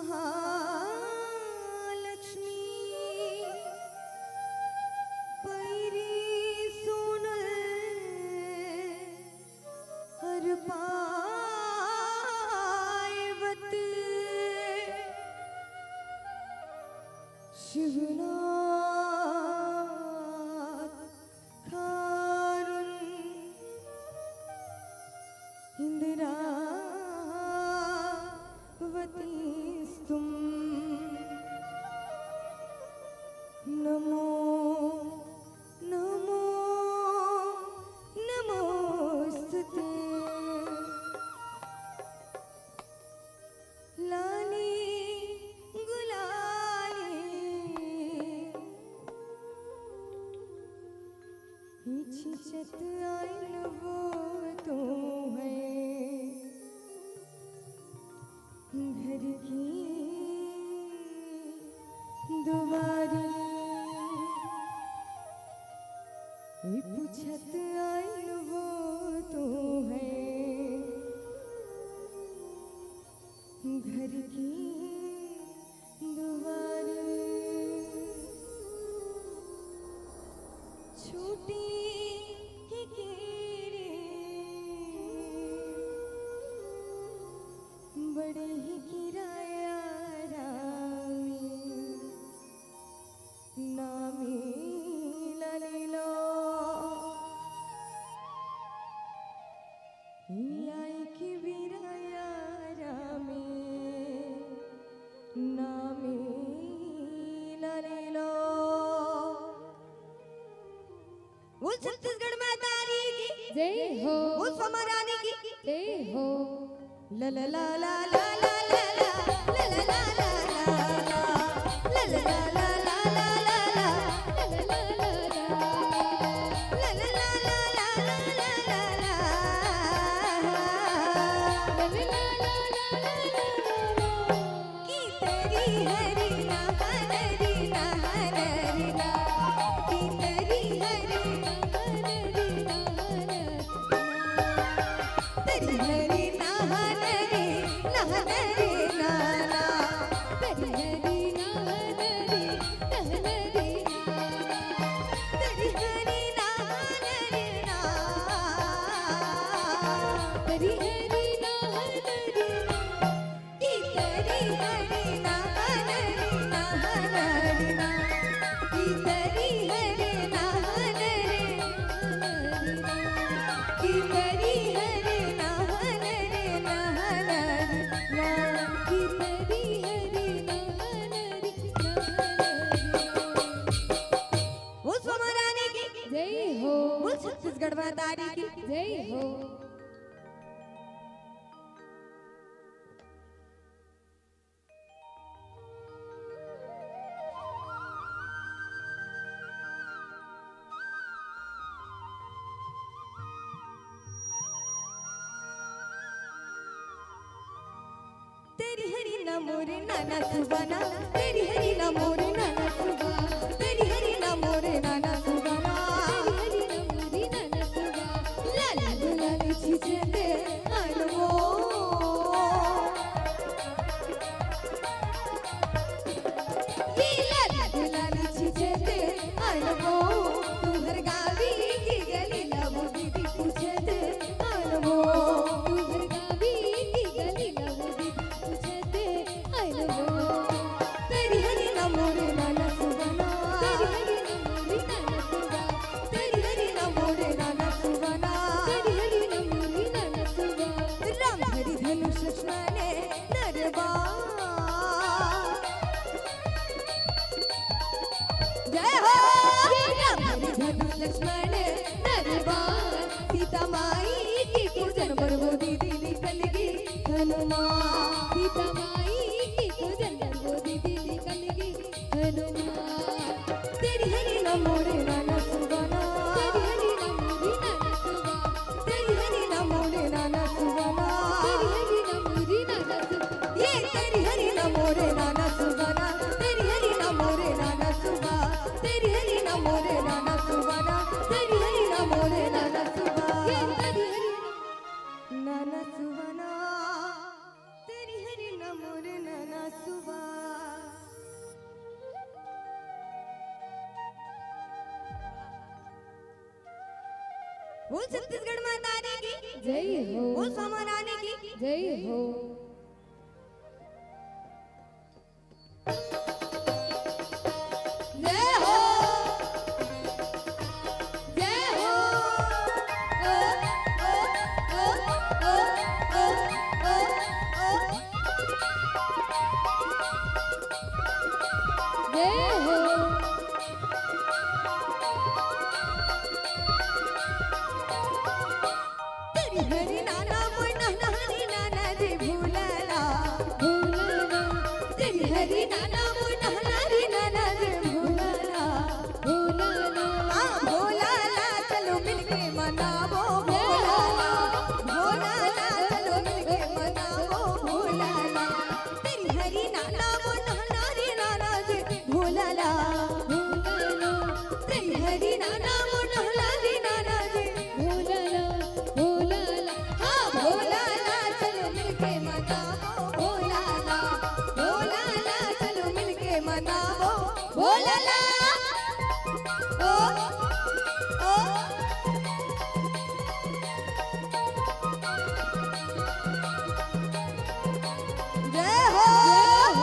महालक्ष्मी पैरी सोनल हर पायवत शिवनाथ खारुन इंदिरावतीस्तुम नमो नमो नमोस्तुते लाली गुलाली छिछत आइन वो तो है घर की दुआरी पूछत आइन वो तो है घर की दुआरी छोटी ही कीड़ी बड़े ही किराया रामी नामी ललीलो आई की बिराया रामी नामी ललीलो। बोल छत्तीसगढ़ में तारी की जय हो, बोल समारानी की जय हो। ला ला ला ला ला ला ला ला ला ला ला ला ला ला ला छत्तीसगढ़ में तारी की जय हो। तेरी हरी ना मोरे नाना सुबाना, तेरी हरी ना मोरे नाना सुबा, तेरी हरी ना मोरे नाना सुबाना, तेरी हरी ना मोरी नाना सुबा, लाली गुलाली छीछे दे अलवो ये लाली गुलाली छीछे दे अलवो तू हर गावी की गली लबो दीदी पूछे दे अलवो तू हर गावी की गली लवो दीदी पूछे दे अलवो। तेरी हरी ना मोरे नाना सुबाना, तेरी हरी ना मोरी नाना सुबा, तेरी हरी ना मोरे नाना सुबाना, तेरी हरी ना मोरी नाना सुबा। राम हरि धनुष लक्ष्मणे नरबा जय हो राम हरि धनुष लक्ष्मणे नरबा सीता माई की पूजन बरबो दीदी निकल गई हनुमान सीता माई की पूजन करवो दीदी निकल गई हनुमान। तेरी हरी ना मोरे नाना सुबाना, तेरी हरी ना मोरी नाना सुबा, तेरी हरी ना मोरे नाना सुबाना, तेरी हरी ना मोरी नाना सुबा। ये तेरी हरी ना मोरे नाना सुबाना, तेरी हरी ना मोरे नाना सुबा, तेरी हरी ना मोरे नाना सुबाना, तेरी हरी ना मोरे नाना सुबा, ये तेरी हरी नाना सुबाना, तेरी हरी ना मोरे बोल छत्तीसगढ़ माता रानी की जय हो बोल सोमा रानी की जय हो जय हो जय हो ओ ओ ओ ओ ओ ओ जय हो तेरी हरी नाना मोय नहनारी नाना जी भूलला भूलना तेरी हरी नाना मोय नहनारी नाना जी भूलला भूलना भोलाला चलो मिलके मनावो भोलाला भोलाला चलो मिलके मनावो भोलाला तेरी हरी नाना मोय नहनारी नाना जी भोलाला भूलना तेरी हरी नाना मोय नहनारी नाना जी भूलना भूलना हाँ भोलाला चलो मिलके मनावो भोलाला भोलाला चलो मिलके मनावो भोलाला ओ ओ जय हो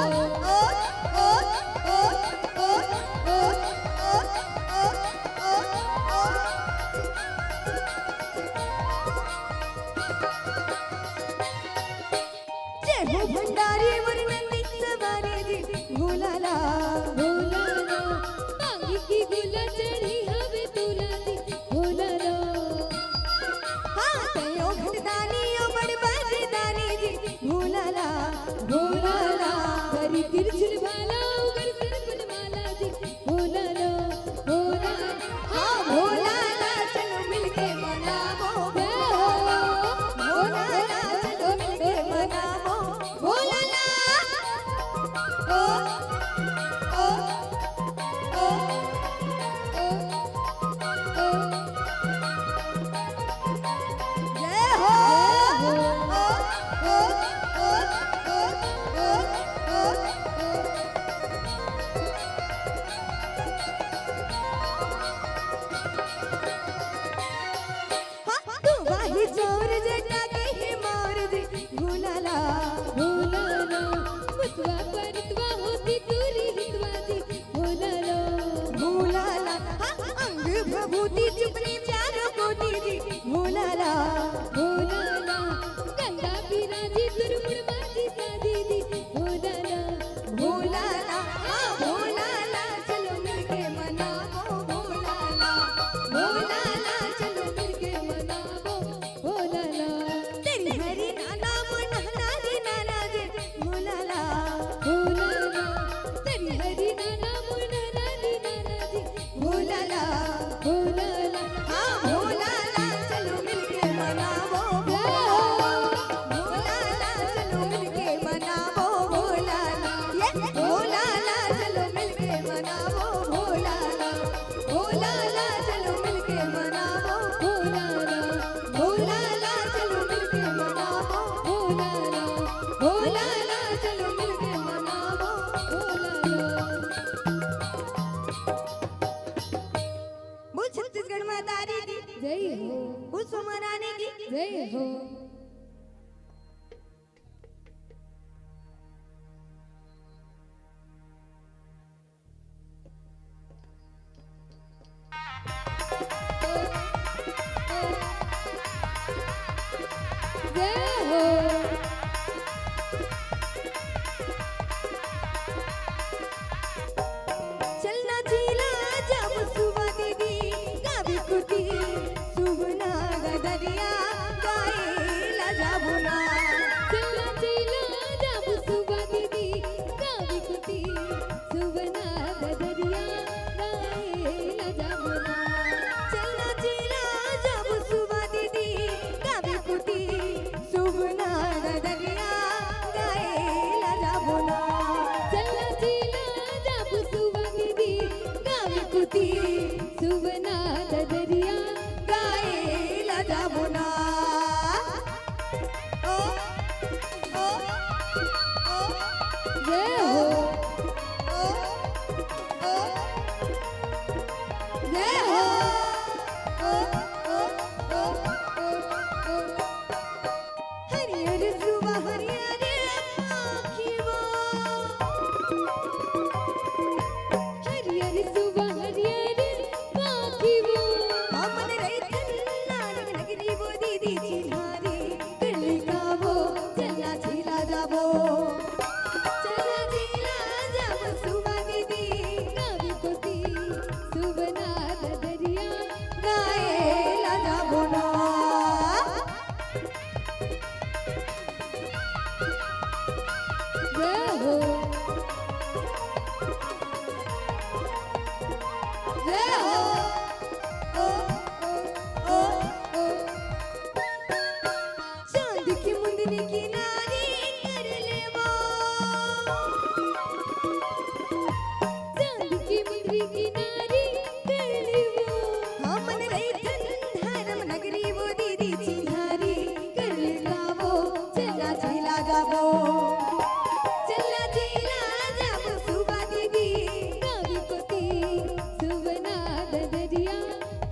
ओ ओ ओ ओ ओ ओ ओ ओ जय हो भंडारी वर्णनी सवारी जी भोलाला भूलना मांगी की गुला चढ़ी हवे तुलादी भूलना हाँ तयो घरदानी ओ बड़बाजी दानी जी भोलाला भूलना करी तिरछुल भाला उगर कर माला दी भूलना भूलना हाँ भोलाला चलो मिलके मनावो जय हो भोलाला चलो मिलके मनावो भोलाला ओ ओ ओ जय हो ओ ओ ओ ओ ओ हाँ तू वाही चोर जटा के ही मोर जी भोलाला भूलना मुतवा परतवा होती तुरी हितवा दी भूलना भोलाला हाँ अंग प्रभुति चुपने चारों कोटि जी भोलाला भूलना गंगा बिराजी दुर्मुड़ बाजी सादी दी भूलना भोलाला हाँ भोलाला चलो मिलके मनावो भोलाला भोलाला चलो मिलके मनावो भूलना तेरी हरी नाना मन हनारी नाना जी भोलाला भूलना तेरी हरी नाना मुन नानी नाना जी भोलाला भूलना हाँ भोलाला चलो मिलके मनावो भोलाला चलो मिलके मनावो भोलाला ये भोलाला चलो मिलके मनावो भोलाला भोलाला चलो मिलके मनावो भूलना भोलाला चलो मिलके मनावो भूलना भोलाला चलो मिलके मनावो भूलना बोल छत्तीसगढ़ माता रानी की जय हो बोल सोमा रानी की जय हो जय हो जय हो जय हो ओ ओ ओ चांद की मुंदरी किनारे कर ले वो चांद की मुंदरी किनारी कर ली वो हाँ मन रही धर्म नगरी वो दीदी चिन्हारी कर ले गावो चला चला जाबो चला चला जाबो सुबह दीदी गावी कोती सुवना ददरिया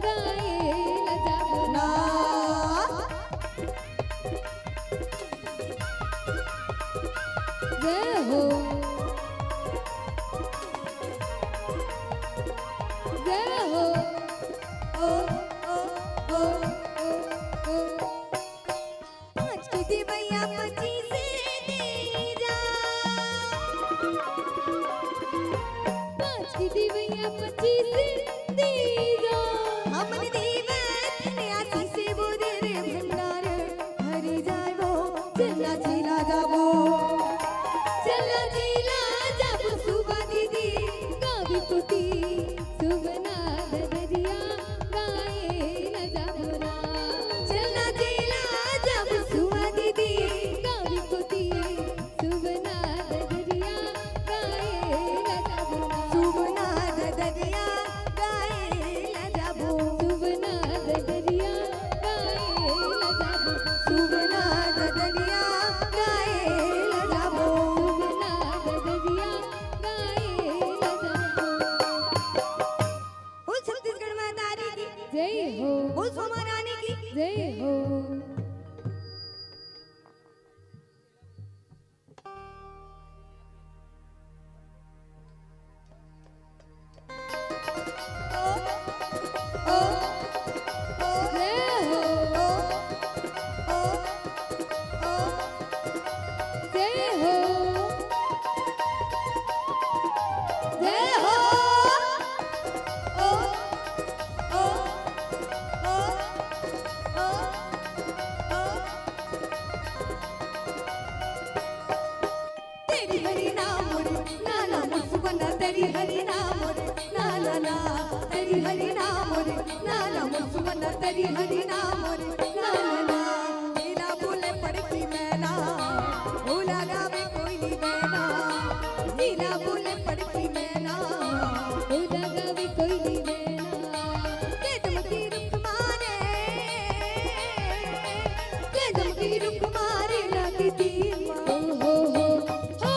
गाये लजाबो ना जय हो जय हो ओ ओ ओ ओ ओ पाँच की दिवैया 25 से दे जा 5 की दिवैया 25 दे जा हमन दीवत ने आसी से वो दे रे भंडार हरि जाय वो चला चला जाबो चला चला जाबो सुबह दीदी गावी कोती सुवना ददरिया गाये लजाबो ना चला चला जाबो सुबह दीदी गावी कोती सुवना ददरिया गाये लजाबो ना सुबना ददरिया गाए ला जाबो सुवना ददरिया गाये लजाबो सुबना ददरिया गाए ला जाबो सुवना ददरिया गाये लजाबो बोल छत्तीसगढ़ मातारी की जय हो बोल सोमा रानी की जय हो ओ ओ ओ जय हो ओ ओ ओ जय हो जय हो ओ ओ ओ ओ ओ तेरी हरि नाम मोरे ना ना मुसुबना तेरी हरि नाम मोरे ना ना ना तेरी हरि नाम मोरे ना ना मुसुबना तेरी हरि नाम मोरे ना ना ना मेरा बोले पड़ती मैना भूला गावे कोई नहीं मैना नीला बोले पड़ती मैना उदा गावी कोई नी वेना कदम की रुख मारे कदम की रुख मारे लगती ओ हो हो हो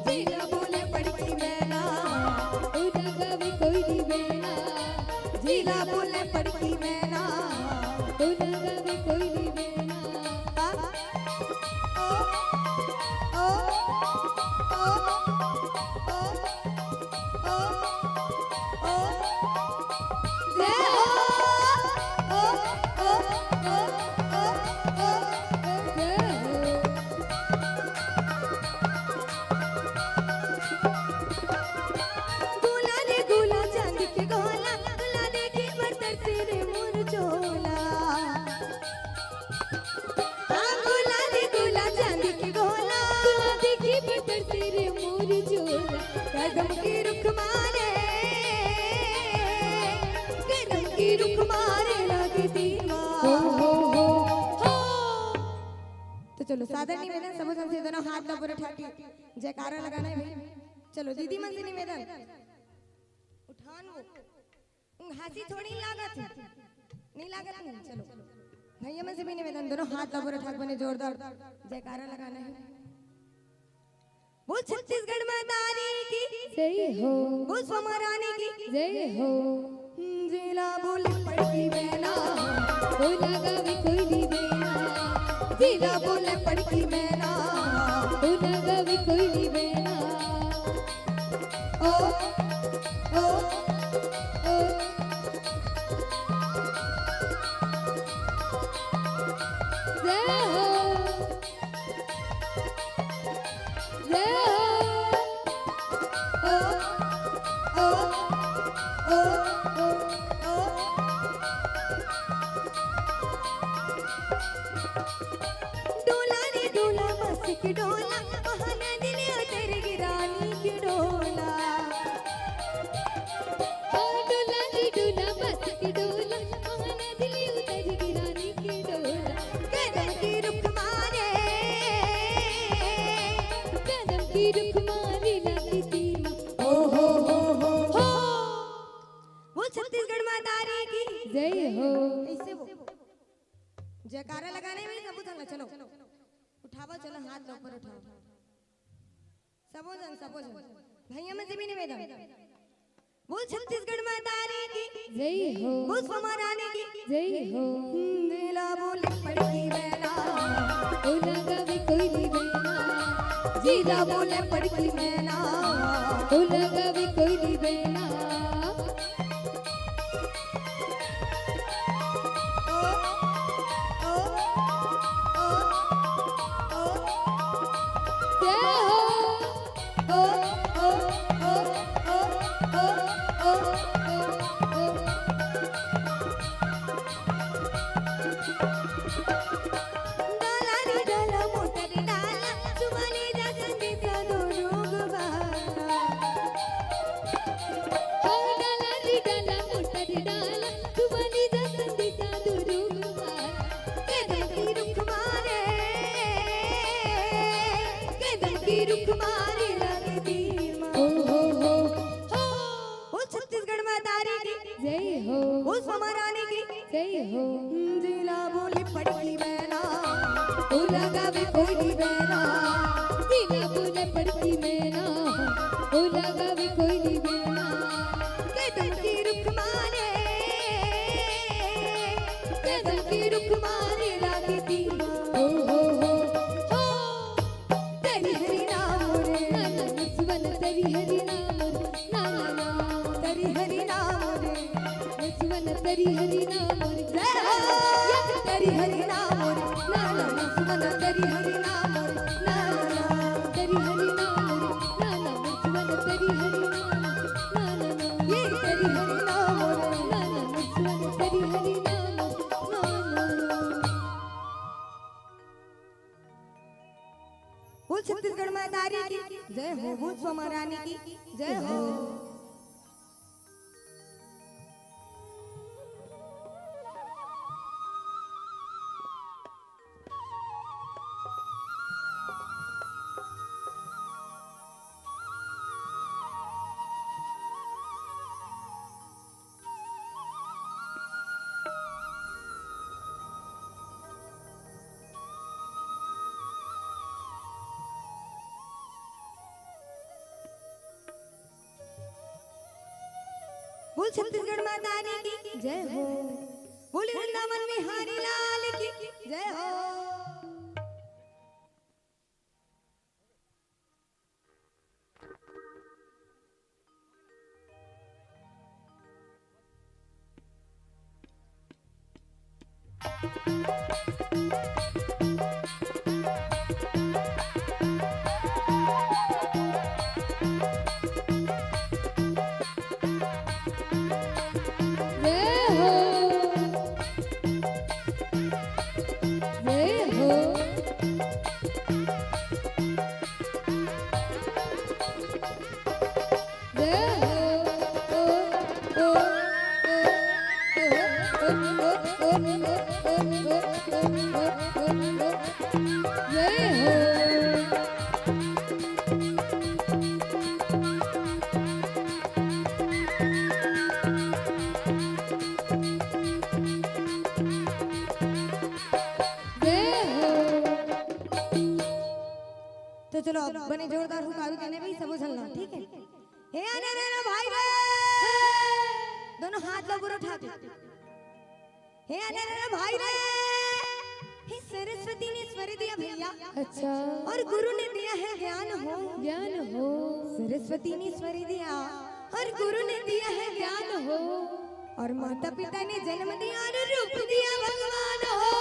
नीला बोले पड़ती मैना उदा गावी कोई नी वेना नीला बोले पड़ती मैना उदा गावी कोई नी वेना ओ ओ ओ ओ ओ ओ जय हो ओ ओ ओ ओ ओ जय हो गुला रे गुला चांदी के गोला गुला देखी बरतर से रे मोर चोला हाँ गुला रे गुला चांदी के गोला गुला देखी बटर तेरे मोर चोला कदम की रुख मारे कदम की रुख मारे लगती हो हो हो हो तो चलो सादर निवेदन सबों से दोनों हाथ लबर उठा के जयकारा लगाना है भाई चलो दीदी मन से निवेदन उठान वो हंसी थोड़ी लागत नहीं लागत नहीं चलो भैया मन से भी निवेदन दोनों हाथ लबर उठा के बने जोरदार जयकारा लगाना है बोल छत्तीसगढ़ मातारी की जय हो बोल सोमा रानी की जय हो जिला बोल पड़ती मैना उदा गावी कोई नी वेना जिला बोल पड़ती मैना उदा गावी कोई नी वेना ओ ओ ओ जय हो जय हो ओ ओ ओ ओ डोला रे डोला बस के डोला बहाना की रुखमारी लगती माँ। ओ हो हो वो छत्तीसगढ़ मातारी की जय हो। ऐसे वो जयकारा लगाने में सब उठा चलो उठावा चलो हाथ लो ऊपर उठाओ सबो जन भैया में से भी निवेदन बोल छत्तीसगढ़ मातारी की जय हो। बोल सोमा रानी की जय हो। दिला बोले पड़की मैना ओ लगावे कोयली बेना, दिला बोले पड़की मैना ओ लगावे कोयली बेना। छत्तीसगढ़ मातारी की जय हो। वो सोमा रानी की जय हो। दिला बोली पड़की मैना ओ लगावे कोयली बेना, दिला बोले पड़की मैना, ओ लगावे कोयली बेना। कदम की रुख मारे कदम की रुख मारे लगती ओ हो हो हो। तेरी हरि नाम रे ना ना नसवन तेरी हरि नाम रे, ना ना ना तेरी हरि नाम रे नसवन तेरी हरि नाम रे। जय हो तेरी हरि नाम रे ना ना ना सुमन तेरी हरि नाम रे ना ना तेरी हरि नाम रे, ना ना नसवन तेरी हरि नाम रे, ना ना ना ये तेरी हरि नाम रे ना ना नसवन तेरी हरि नाम रे, ना ना ना। बोल छत्तीसगढ़ मातारी की जय हो बोल सोमा रानी की जय हो बोल छत्तीसगढ़ मातारी की जय हो बोले वृंदावन में हरि लाल की जय हो जय हो। जय हो। तो चलो अब बने जोरदार हुकावी करने भी सब चलना ठीक है हे आने रे भाई रे दोनों हाथ लो पूरा उठा के हे आने रे भाई रे हे सरस्वती ने स्वर दिया भैया अच्छा और गुरु ने दिया है ज्ञान हो ज्ञान हो। सरस्वती ने स्वर दिया और गुरु ने दिया है ज्ञान हो और माता पिता ने जन्म दिया और रूप दिया भगवान हो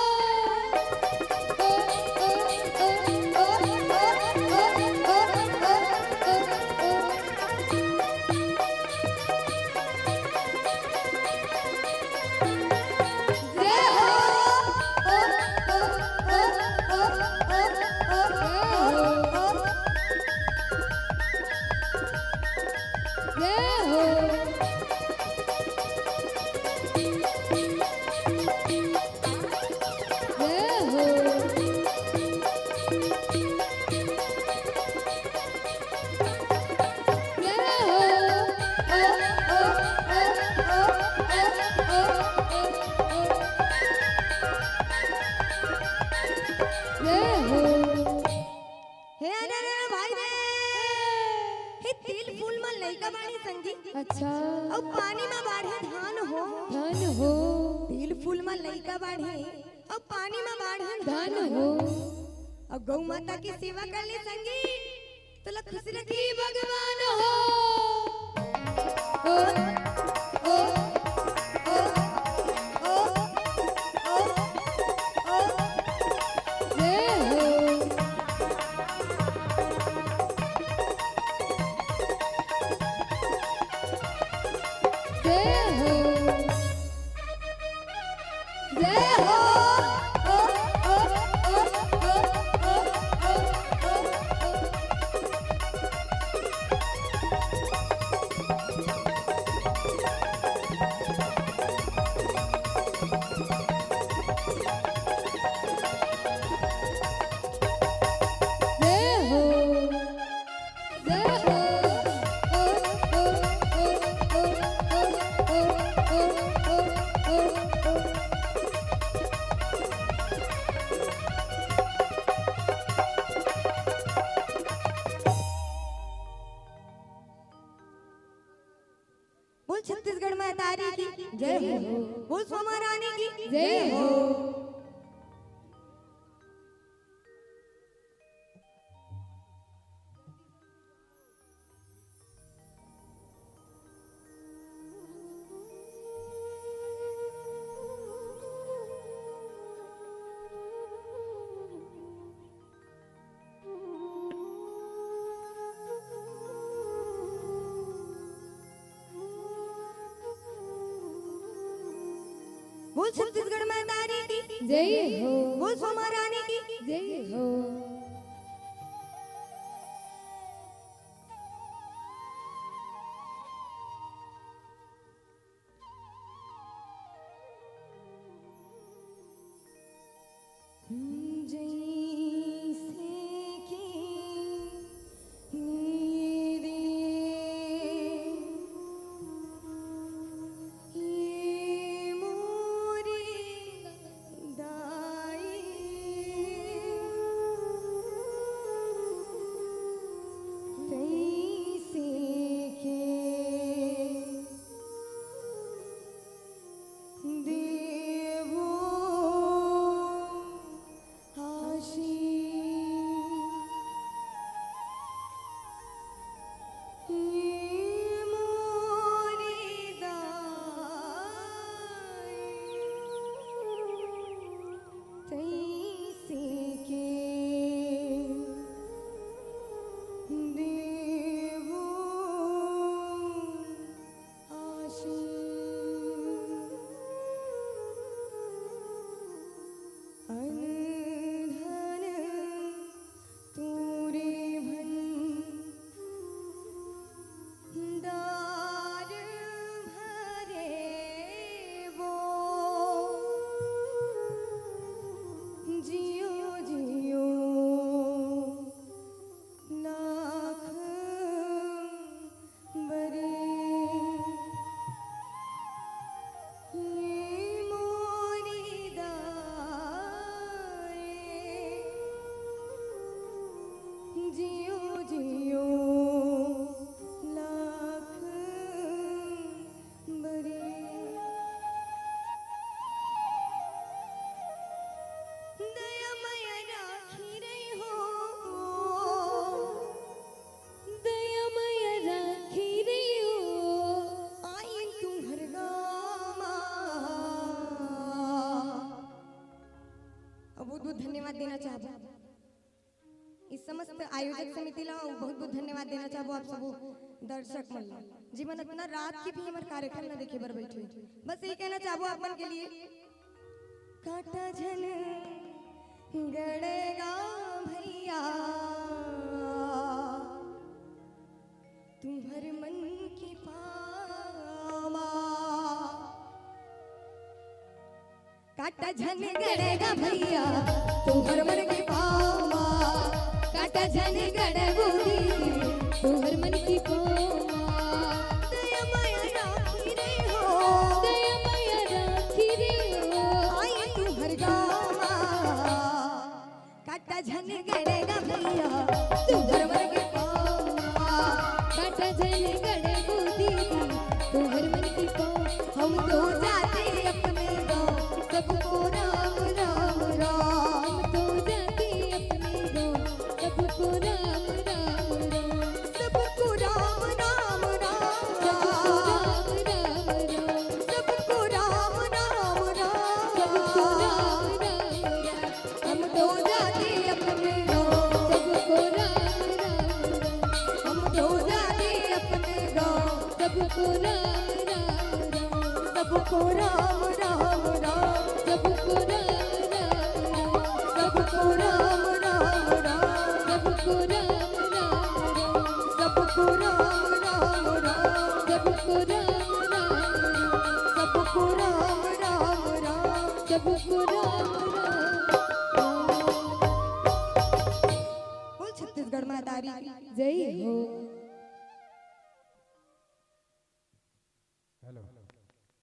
अच्छा और पानी में बाढ़े धान हो धन हो तिल फूल में लइका बाढ़े और पानी में बाढ़े धन हो और गौ माता की सेवा कर ले संगी तो ला खुश रखी भगवान हो ओ ओ ओ ओ ओ ओ जय हो जय हो जय हो ओ ओ ओ ओ ओ ओ ओ जय हो जय हो ओ ओ ओ ओ ओ ओ ओ ओ ओ बोल छत्तीसगढ़ में तारी की जय हो बोल सोमा रानी की जय हो बोल छत्तीसगढ़ में तारी की जय हो बोल सोमा रानी की जय हो जैसे कि मेरे ये मोरी दाई तैसे के देवो बहुत बहुत धन्यवाद देना चाहबो इस समस्त आयोजक समिति ला बहुत बहुत धन्यवाद देना चाहबो आप सब दर्शक मन ला जीवन इतना रात की भी हमार कार्यक्रम न देखे बर बैठे बस ये कहना चाहबो अपन के लिए काटा झन गड़ेगा भैया तुम्हारे मन की पामा काटा झन गड़ेगा भैया तुम्हारे मन की पामा काटा झन गड़ बूढ़ी तोहर मन की पोमा दया माया राखी रे हो दया माया राखी रे हो आई तुम्हार गामा काटा झन गड़ेगा भैया तुम्हारे मन की पामा काटा झन गड़ बूढ़ी पड़ती पाँव हम तो जाते अपने गाँव सबको राम राम राम हम तो जाते अपने गाँव सबको राम राम राम सबको राम राम राम सबको राम राम राम सबको राम राम राम सबको राम राम राम हम तो जाते अपने गाँव सबको राम राम राम हम तो जाते अपने गाँव सबको राम राम राम सबको राम राम राम सबको राम राम राम सबको राम राम राम सबको राम राम राम सबको राम राम राम सबको राम राम राम सबको राम राम राम सबको राम राम बोल छत्तीसगढ़ माता दी जय हो।